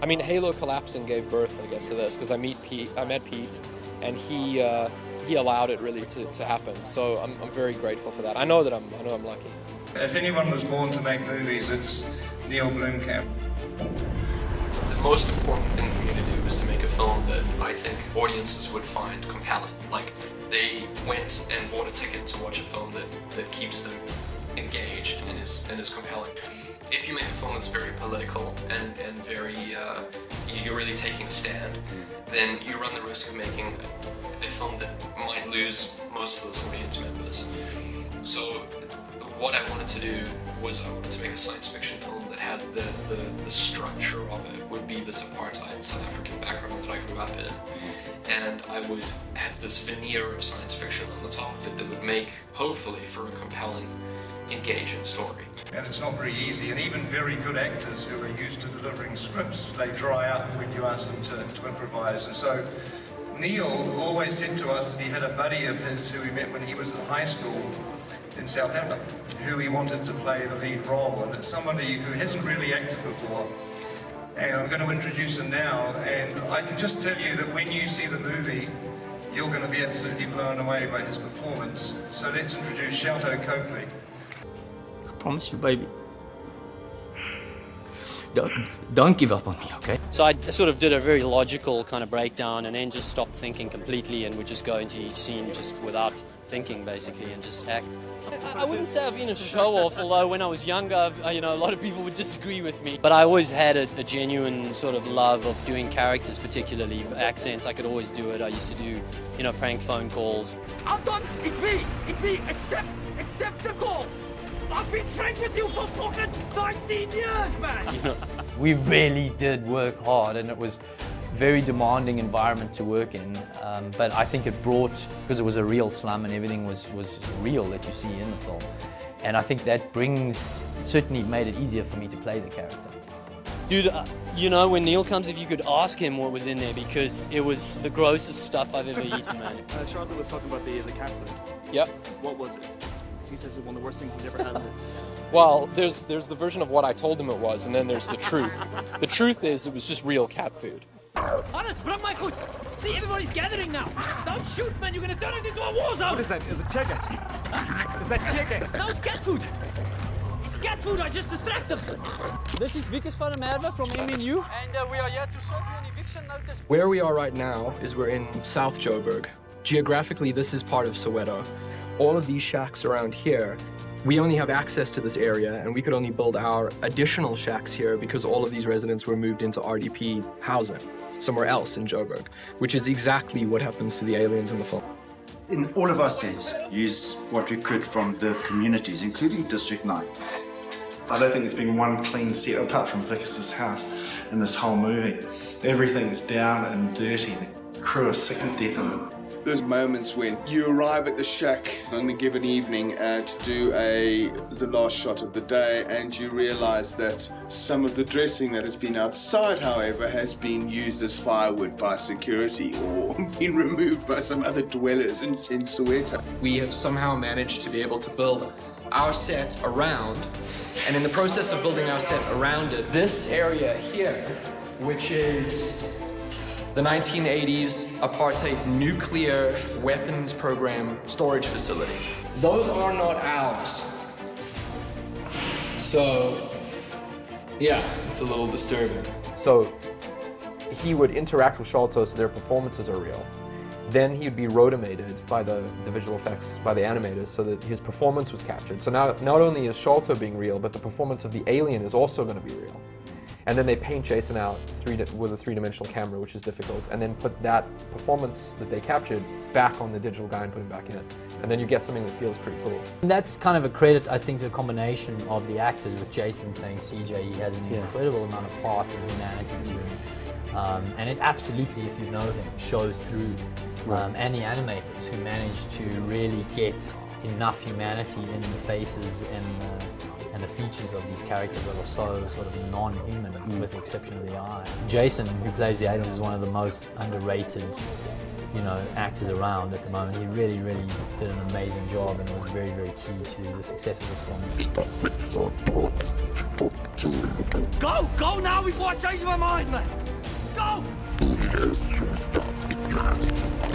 I mean, Halo collapsed and gave birth, I guess, to this, because I met Pete, and he allowed it really to happen. So I'm very grateful for that. I know I'm lucky. If anyone was born to make movies, it's Neil Blomkamp. The most important thing for me to do is to make a film that I think audiences would find compelling. Like, they went and bought a ticket to watch a film that keeps them engaged and is compelling. If you make a film that's very political and very, you're really taking a stand, then you run the risk of making a film that might lose most of those audience members. So what I wanted to do was I wanted to make a science fiction film that had the structure of it would be this apartheid South African background that I grew up in. And I would have this veneer of science fiction on the top of it that would make, hopefully, for a compelling, engaging story. And it's not very easy, and even very good actors who are used to delivering scripts, they dry up when you ask them to improvise. And so Neil always said to us that he had a buddy of his who he met when he was in high school in South Africa, who he wanted to play the lead role, and it's somebody who hasn't really acted before. And I'm going to introduce him now, and I can just tell you that when you see the movie, you're going to be absolutely blown away by his performance. So let's introduce Shelto Copley. I promise you, baby. Don't give up on me, okay? So I sort of did a very logical kind of breakdown and then just stopped thinking completely and would just go into each scene just without thinking, basically, and just act. I wouldn't say I've been a show-off, although when I was younger, a lot of people would disagree with me. But I always had a genuine sort of love of doing characters, particularly accents. I could always do it. I used to do, prank phone calls. Anton, it's me, accept the call. I've been friends with you for fucking 19 years, man. We really did work hard, and it was very demanding environment to work in, but I think it brought, because it was a real slum and everything was real that you see in the film, and I think that certainly made it easier for me to play the character. Dude, when Neil comes, if you could ask him what was in there, because it was the grossest stuff I've ever eaten, man. Charlotte was talking about the cat food. Yep. What was it? He says it's one of the worst things he's ever had. Well, there's the version of what I told him it was, and then there's the truth. The truth is it was just real cat food. Hannes, bring my food. See, everybody's gathering now. Don't shoot, man. You're gonna turn it into a war zone. What is that? Is it tear gas? Is that tear gas? No, it's cat food. It's cat food. I just distract them. This is Wickes van der Merwe from MNU, and we are here to serve you an eviction notice. Where we are right now is we're in South Joburg. Geographically, this is part of Soweto. All of these shacks around here, we only have access to this area, and we could only build our additional shacks here because all of these residents were moved into RDP housing somewhere else in Joburg, which is exactly what happens to the aliens in the film. In all of our sets, use what we could from the communities, including District 9. I don't think there's been one clean set apart from Vickers' house in this whole movie. Everything's down and dirty. The crew are sick to death of it. There's moments when you arrive at the shack on a given evening to do the last shot of the day, and you realize that some of the dressing that has been outside, however, has been used as firewood by security or been removed by some other dwellers in Soweto. We have somehow managed to be able to build our set around, and in the process of building our set around it, this area here, which is the 1980s apartheid nuclear weapons program storage facility. Those are not ours. So, yeah, it's a little disturbing. So, he would interact with Sholto so their performances are real. Then he would be rotomated by the visual effects, by the animators, so that his performance was captured. So now, not only is Sholto being real, but the performance of the alien is also going to be real. And then they paint Jason out with a three-dimensional camera, which is difficult, and then put that performance that they captured back on the digital guy and put him back in. And then you get something that feels pretty cool. And that's kind of a credit, I think, to a combination of the actors, with Jason playing CJ. He has an incredible amount of heart and humanity to him. And it absolutely, if you know him, shows through. And the animators who managed to really get enough humanity in the faces and the features of these characters that are so sort of non-human, with the exception of the eyes. Jason, who plays the aliens, is one of the most underrated actors around at the moment. He really, really did an amazing job and was very, very key to the success of this film. Go now before I change my mind, man. Go.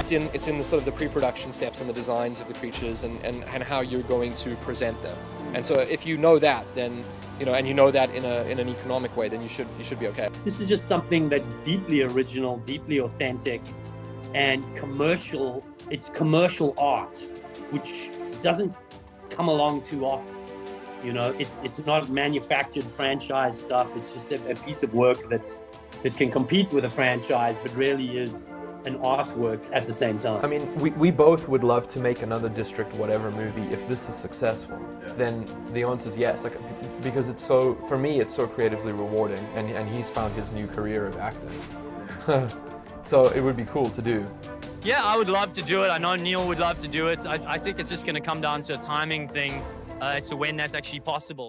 It's in the sort of the pre-production steps and the designs of the creatures and how you're going to present them. And so if you know that, then and you know that in an economic way, then you should be okay. This is just something that's deeply original, deeply authentic, and commercial. It's commercial art, which doesn't come along too often. It's not manufactured franchise stuff. It's just a piece of work that can compete with a franchise, but really is an artwork at the same time. I mean, we both would love to make another District Whatever movie if this is successful. Then the answer is yes, because for me it's so creatively rewarding, and he's found his new career of acting. So it would be cool to do. Yeah, I would love to do it. I know Neil would love to do it. I think it's just going to come down to a timing thing as to when that's actually possible.